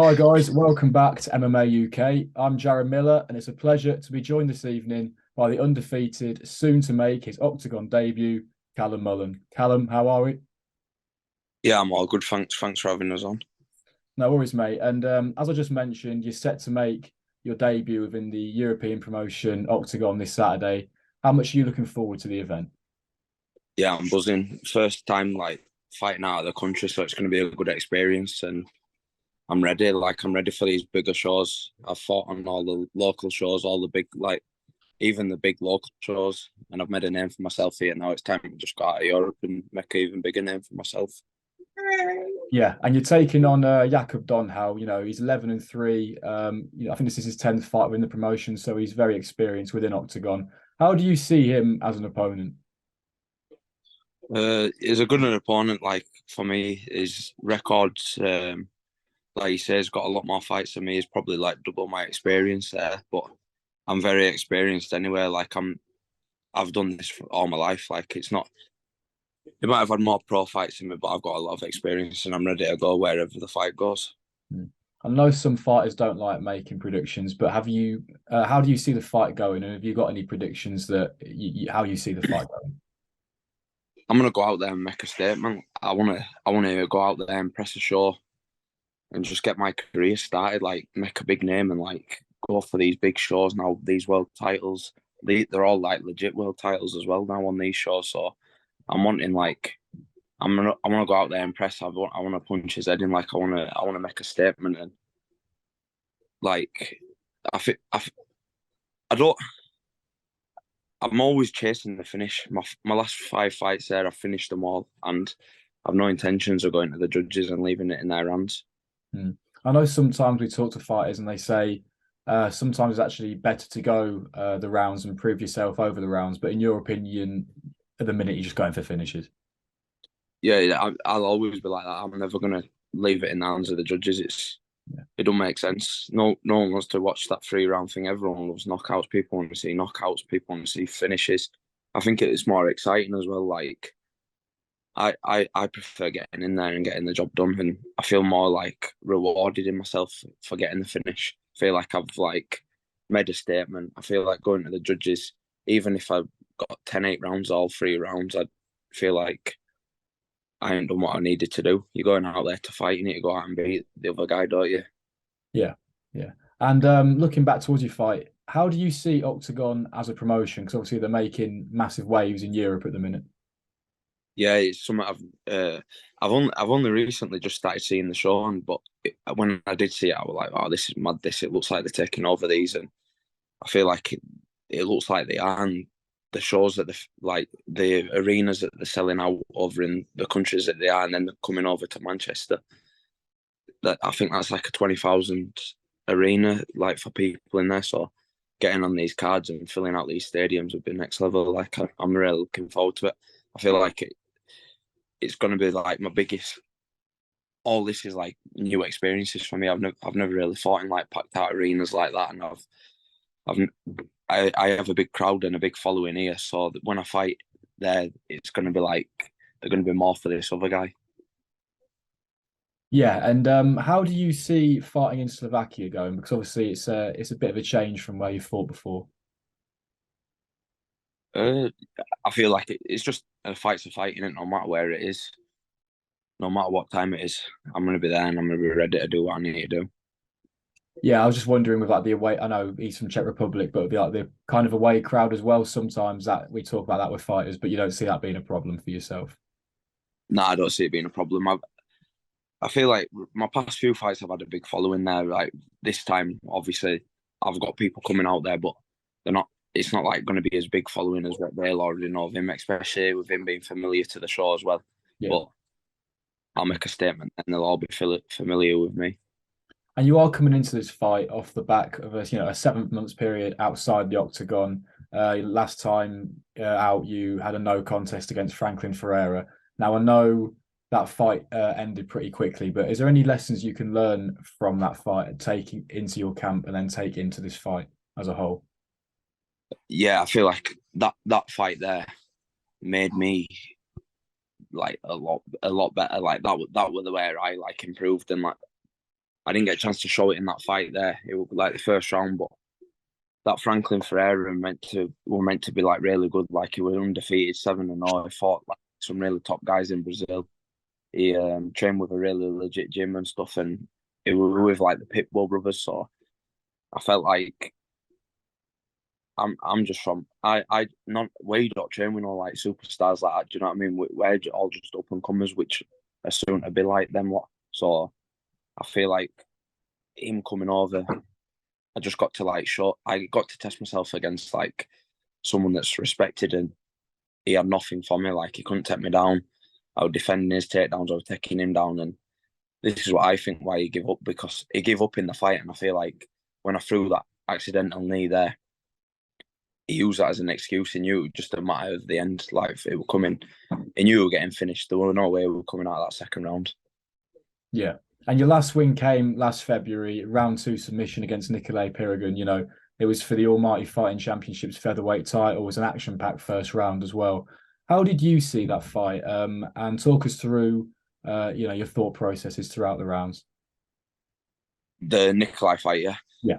Hi guys, welcome back to MMA UK. I'm Jared Miller, and it's a pleasure to be joined this evening by the undefeated, soon to make his Octagon debut, Callum Mullen. Callum, how are we? Yeah, I'm all good. Thanks for having us on. No worries, mate. And as I just mentioned, you're set to make your debut within the European promotion Octagon this Saturday. How much are you looking forward to the event? Yeah, I'm buzzing. First time like fighting out of the country, so it's going to be a good experience, and I'm ready. Like I'm ready for these bigger shows. I've fought on all the local shows, all the big even the big local shows, and I've made a name for myself here. Now it's time to just go out of Europe and make an even bigger name for myself. Yeah, and you're taking on Jakub Donhal. He's 11-3. I think this is his 10th fight within the promotion, so he's very experienced within Octagon. How do you see him as an opponent? He's a good opponent. Like for me, his records, like you say, he's got a lot more fights than me. He's probably like double my experience there, but I'm very experienced anyway. I've done this for all my life. Like it's not. He might have had more pro fights than me, but I've got a lot of experience, and I'm ready to go wherever the fight goes. Hmm. I know some fighters don't like making predictions, but how do you see the fight going? And have you got any predictions that how you see the fight going? I'm gonna go out there and make a statement. I wanna go out there and press a show and just get my career started. Like make a big name and like go for these big shows now. These world titles, they're all like legit world titles as well now on these shows. So I'm wanting like I want to go out there and press. I want to punch his head in. Like I want to make a statement and like I fi- I f- I don't. I'm always chasing the finish. My last five fights there, I've finished them all, and I've no intentions of going to the judges and leaving it in their hands. Hmm. I know sometimes we talk to fighters and they say sometimes it's actually better to go the rounds and prove yourself over the rounds. But in your opinion, at the minute, you're just going for finishes. Yeah, I'll always be like that. I'm never gonna leave it in the hands of the judges. Yeah. It don't make sense. No one wants to watch that 3 round thing. Everyone loves knockouts. People want to see knockouts. People want to see finishes. I think it's more exciting as well. Like I prefer getting in there and getting the job done, and I feel more like rewarded in myself for getting the finish. I feel like I've like made a statement. I feel like going to the judges, even if I got 10-8 rounds, all 3 rounds, I feel like I ain't done what I needed to do. You're going out there to fight, you need to go out and beat the other guy, don't you? Yeah, yeah. And looking back towards your fight, how do you see Octagon as a promotion? Because obviously they're making massive waves in Europe at the minute. Yeah, it's something I've only recently just started seeing the show on, but when I did see it, I was like, "Oh, this is mad! This it looks like they're taking over these," and I feel like it looks like they are. And the shows that like the arenas that they're selling out over in the countries that they are, and then they're coming over to Manchester. That I think that's like a 20,000 arena, like for people in there. So getting on these cards and filling out these stadiums would be next level. Like I'm really looking forward to it. I feel like it's going to be like my biggest. All this is like new experiences for me. I've never really fought in like packed out arenas like that, and I've I have a big crowd and a big following here. So that when I fight there, it's going to be like they're going to be more for this other guy. Yeah, and how do you see fighting in Slovakia going? Because obviously it's a bit of a change from where you fought before. Uh, I feel like it's just a fight's a fight, in it, no matter where it is, no matter what time it is. I'm going to be there and I'm going to be ready to do what I need to do. Yeah, I was just wondering with like the away. I know he's from Czech Republic, but it'd be like the kind of away crowd as well. Sometimes that we talk about that with fighters, but you don't see that being a problem for yourself. No, I don't see it being a problem. I feel like my past few fights I've had a big following there. Like this time, obviously, I've got people coming out there, but they're not. It's not like going to be as big following as what they'll already know of him, especially with him being familiar to the show as well. Yeah. But I'll make a statement, and they'll all be familiar with me. And you are coming into this fight off the back of a 7 months period outside the octagon. Last time out, you had a no contest against Franklin Ferreira. Now I know that fight ended pretty quickly, but is there any lessons you can learn from that fight and take into your camp and then take into this fight as a whole? Yeah, I feel like that fight there made me like a lot better. Like that was the way I like improved, and like I didn't get a chance to show it in that fight there. It was like the first round, but that Franklin Ferreira were meant to be like really good. Like he was undefeated 7-0. He fought like some really top guys in Brazil. He trained with a really legit gym and stuff, and it was with like the Pitbull brothers. So I felt like I'm just from I not we don't train with no like superstars like that. Do you know what I mean? We're all just up and comers, which are soon to be like them lot. So I feel like him coming over, I just got to like show. I got to test myself against like someone that's respected, and he had nothing for me. Like he couldn't take me down. I was defending his takedowns. I was taking him down, and this is what I think why he gave up, because he gave up in the fight, and I feel like when I threw that accidental knee there, he used that as an excuse. He knew it was just a matter of the end. Like it was coming, he knew we were getting finished. There was no way we were coming out of that second round. Yeah. And your last win came last February, round 2 submission against Nikolay Piragun. You know, it was for the Almighty Fighting Championships featherweight title. It was an action-packed first round as well. How did you see that fight? And talk us through, your thought processes throughout the rounds. The Nikolai fight, yeah. Yeah.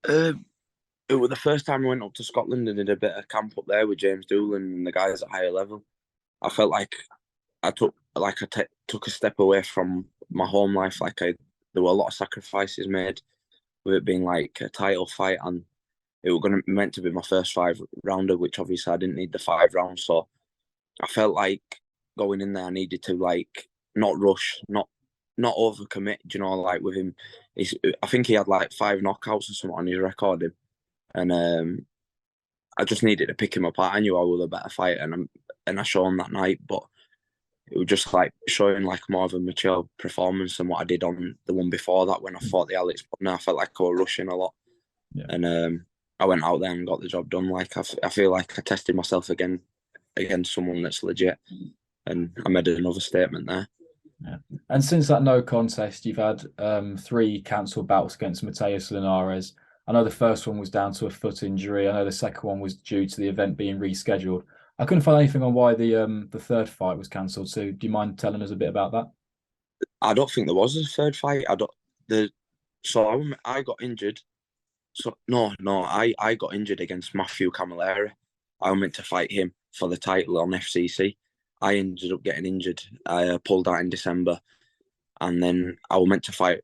It was the first time I went up to Scotland and did a bit of camp up there with James Doolan and the guys at higher level. I felt like I took a step away from my home life. There were a lot of sacrifices made with it being like a title fight, and it was meant to be my first 5-rounder, which obviously I didn't need the 5 rounds. So I felt like going in there, I needed to like not rush, not overcommit. You know, like with him, I think he had like 5 knockouts or something on his record, and I just needed to pick him apart. I knew I was a better fighter, and I showed him that night, but it was just like showing like more of a mature performance than what I did on the one before that when I fought the Alex Butner. I felt like I was rushing a lot, and I went out there and got the job done. Like I feel like I tested myself again against someone that's legit, and I made another statement there. Yeah. And since that no contest, you've had 3 cancelled bouts against Mateus Linares. I know the first one was down to a foot injury. I know the second one was due to the event being rescheduled. I couldn't find anything on why the third fight was cancelled. So, do you mind telling us a bit about that? I don't think there was a third fight. I got injured. So I got injured against Matthew Camilleri. I was meant to fight him for the title on FCC. I ended up getting injured. I pulled out in December, and then I was meant to fight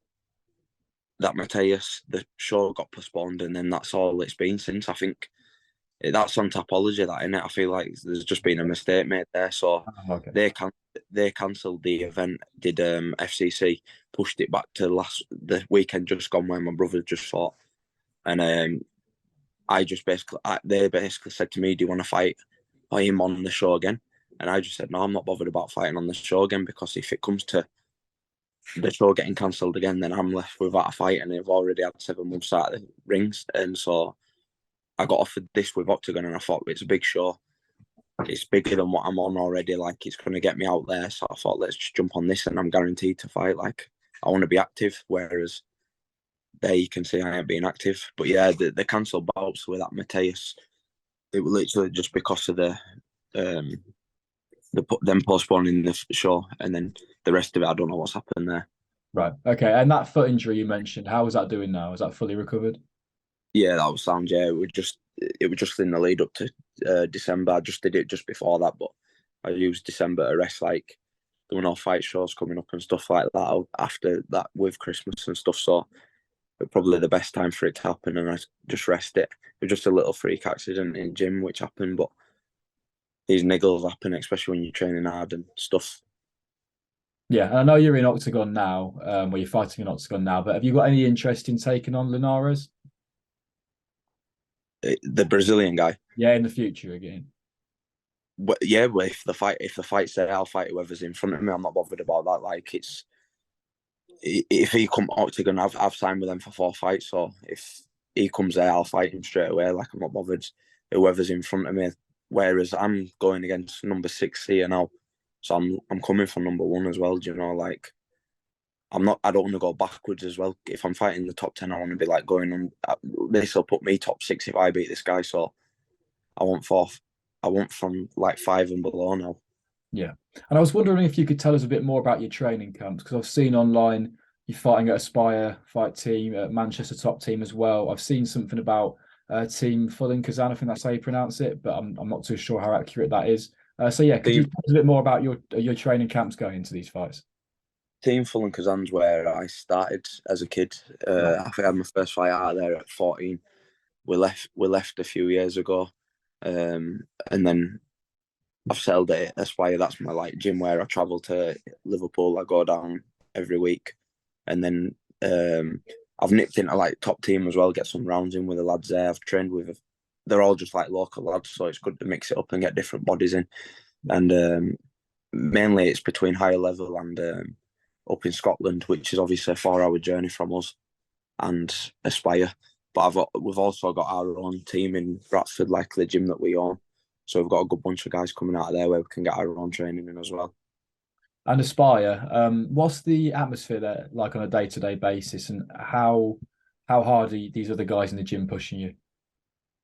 that Mateus. The show got postponed, and then that's all it's been since. I think that's on Tapology, that, innit? I feel like there's just been a mistake made there. So Okay. they cancelled the event. Did FCC pushed it back to the weekend just gone where my brother just fought, and they basically said to me, "Do you want to fight him on the show again?" And I just said, "No, I'm not bothered about fighting on the show again, because if it comes to the show getting cancelled again, then I'm left without a fight, and I've already had 7 months out of the rings." And so I got offered this with Octagon, and I thought, it's a big show. It's bigger than what I'm on already. Like, it's going to get me out there. So I thought, let's just jump on this, and I'm guaranteed to fight. Like, I want to be active, whereas there you can see I ain't being active. But yeah, the cancelled bouts with that Mateus, it was literally just because of them postponing the show, and then the rest of it, I don't know what's happened there. Right. Okay. And that foot injury you mentioned, how is that doing now? Is that fully recovered? Yeah, that was sound. Yeah, it was just in the lead up to December. I just did it just before that, but I used December to rest. Like, there were no fight shows coming up and stuff like that after that with Christmas and stuff. So it was probably the best time for it to happen, and I just rest it. It was just a little freak accident in gym which happened, but these niggles happen, especially when you're training hard and stuff. Yeah, and I know you're in Octagon now, where you're fighting in Octagon now, but have you got any interest in taking on Linares? The Brazilian guy. Yeah, in the future again. But yeah, if the fight's there, I'll fight whoever's in front of me. I'm not bothered about that. Like, if he come Octagon, I've signed with them for 4 fights. So if he comes there, I'll fight him straight away. Like, I'm not bothered whoever's in front of me. Whereas I'm going against number 6 here now, so I'm coming for number 1 as well. Do you know, like, I don't want to go backwards as well. If I'm fighting the top 10, I want to be like going on. This will put me top 6 if I beat this guy. So I want 4th. I want from like 5 and below now. Yeah. And I was wondering if you could tell us a bit more about your training camps, because I've seen online you're fighting at Aspire Fight Team, at Manchester top team as well. I've seen something about Team Fulham Kazan. I think that's how you pronounce it, but I'm not too sure how accurate that is. So yeah, could you tell us a bit more about your training camps going into these fights? Team Fulham Kazan's where I started as a kid. Right. I think I had my first fight out there at 14. We left a few years ago, and then I've settled at Aspire. That's my like gym where I travel to Liverpool. I go down every week, and then I've nipped into like top team as well. Get some rounds in with the lads there. I've trained with. They're all just like local lads, so it's good to mix it up and get different bodies in. And mainly it's between higher level and up in Scotland, which is obviously a 4-hour journey from us, and Aspire. But we've also got our own team in Bradford, like the gym that we own. So we've got a good bunch of guys coming out of there where we can get our own training in as well. And Aspire, what's the atmosphere there like on a day-to-day basis, and how hard are these other guys in the gym pushing you?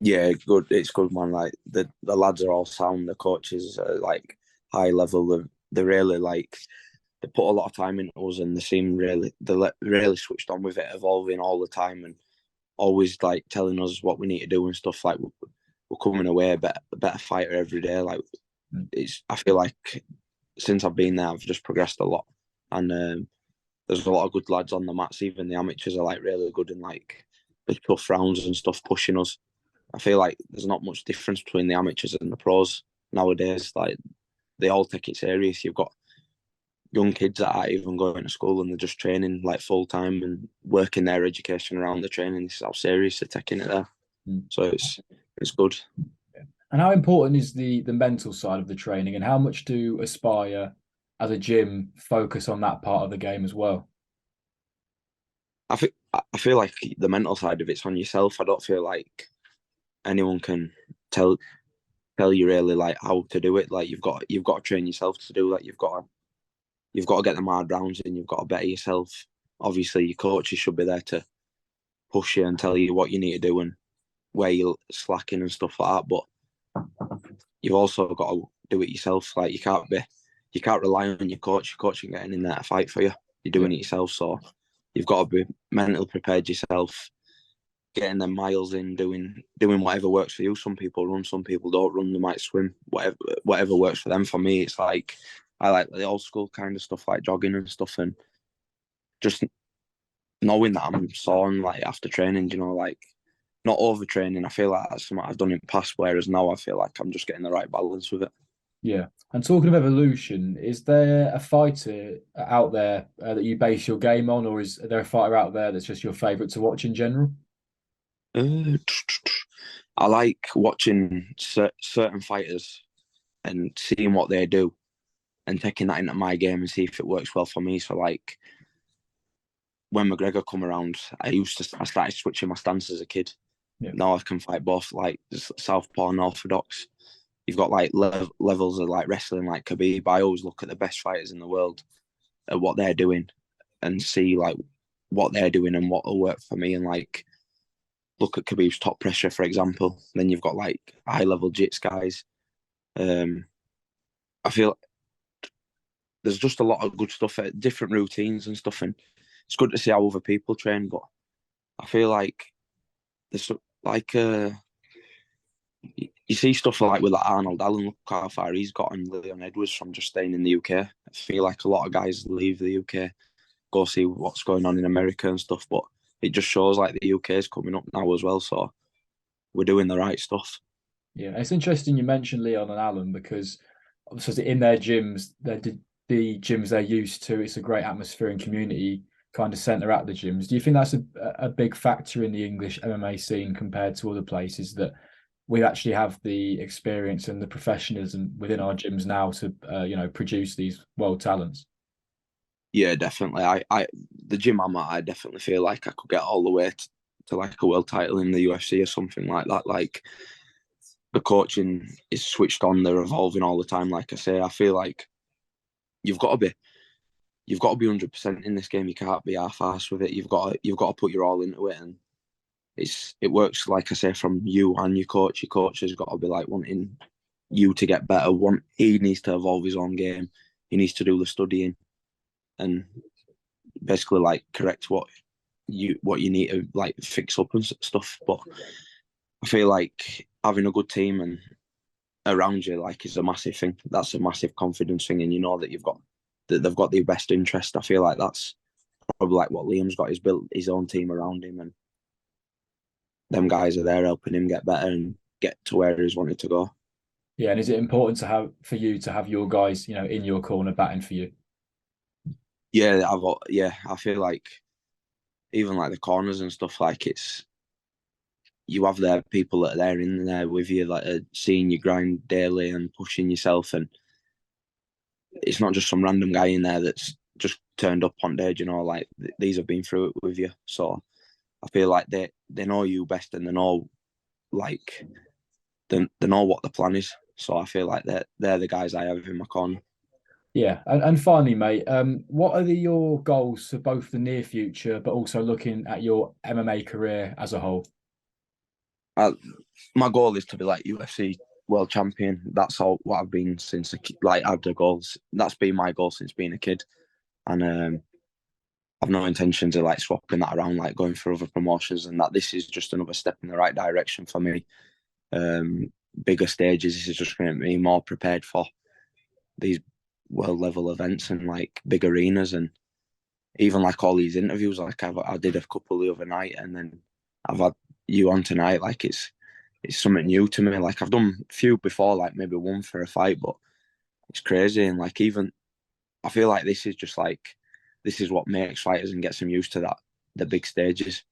Yeah, good. It's good, man. Like the lads are all sound. The coaches are like high level. They're really like they put a lot of time into us, and they seem they're really switched on with it, evolving all the time, and always like telling us what we need to do and stuff. Like we're coming away a better fighter every day. Like I feel like since I've been there, I've just progressed a lot, and there's a lot of good lads on the mats. Even the amateurs are like really good in like the tough rounds and stuff, pushing us. I feel like there's not much difference between the amateurs and the pros nowadays. Like they all take it serious. You've got young kids that aren't even going to school and they're just training like full time and working their education around the training. This is how serious they're taking it there. So it's good. And how important is the mental side of the training, and how much do Aspire as a gym focus on that part of the game as well? I feel like the mental side of it's on yourself. I don't feel like anyone can tell you really like how to do it. Like you've got to train yourself to do that. You've got to get the hard rounds in. You've got to better yourself. Obviously, your coaches should be there to push you and tell you what you need to do and where you're slacking and stuff like that. But you've also got to do it yourself. Like you can't rely on your coach. Your coach ain't getting in there to fight for you. You're doing it yourself. So you've got to be mentally prepared yourself, getting them miles in, doing whatever works for you. Some people run, some people don't run. They might swim. Whatever works for them. For me, it's like I like the old school kind of stuff, like jogging and stuff, and just knowing that I'm sore and like after training, like not overtraining. I feel like that's something I've done in the past, whereas now I feel like I'm just getting the right balance with it. Yeah. And talking of evolution, is there a fighter out there that you base your game on, or is there a fighter out there that's just your favourite to watch in general? I like watching certain fighters and seeing what they do and taking that into my game and see if it works well for me. So like when McGregor come around, I started switching my stance as a kid. Yeah. Now I can fight both like southpaw and orthodox. You've got like levels of like wrestling, like Khabib. I always look at the best fighters in the world at what they're doing and see like what they're doing and what will work for me. And like look at Khabib's Top Pressure, for example. Then you've got like high level jits guys. I feel there's just a lot of good stuff, different routines and stuff, and it's good to see how other people train. But I feel like there's like you see stuff like with like Arnold Allen. Look how far he's gotten. Leon Edwards from just staying in the UK. I feel like a lot of guys leave the UK, go see what's going on in America and stuff. But it just shows like the UK is coming up now as well. So we're doing the right stuff. Yeah, it's interesting you mentioned Leon and Allen because obviously in their gyms, the gyms they're used to, it's a great atmosphere and community kind of centre at the gyms. Do you think that's a big factor in the English MMA scene compared to other places, that we actually have the experience and the professionalism within our gyms now to produce these world talents? Yeah, definitely. The gym I'm at, I definitely feel like I could get all the way to like a world title in the UFC or something like that. Like the coaching is switched on, they're evolving all the time. Like I say, I feel like you've got to be 100% in this game. You can't be half-assed with it. You've got to put your all into it, and it works, like I say, from you and your coach. Your coach has got to be like wanting you to get better. He needs to evolve his own game. He needs to do the studying and basically like correct what you need to like fix up and stuff. But I feel like having a good team and around you like is a massive thing. That's a massive confidence thing, and you know that they've got the best interest. I feel like that's probably like what Liam's got. He's built his own team around him, and them guys are there helping him get better and get to where he's wanted to go. Yeah, and is it important for you to have your guys, in your corner batting for you? Yeah, I feel like even like the corners and stuff, like you have there people that are there in there with you, like seeing you grind daily and pushing yourself, and it's not just some random guy in there that's just turned up on day. Like these have been through it with you, so I feel like they know you best, and they know like they know what the plan is. So I feel like they're the guys I have in my corner. Yeah, and finally, mate, what are your goals for both the near future, but also looking at your MMA career as a whole? My goal is to be like UFC world champion. That's all what I've been since like I've the goals. That's been my goal since being a kid, and I've no intentions of like swapping that around, like going for other promotions. And that this is just another step in the right direction for me. Bigger stages. This is just going to be more prepared for these world level events and like big arenas, and even like all these interviews. Like I did a couple the other night, and then I've had you on tonight. Like it's something new to me. Like I've done a few before, like maybe one for a fight, but it's crazy. And like even I feel like this is just like this is what makes fighters and gets them used to that the big stages.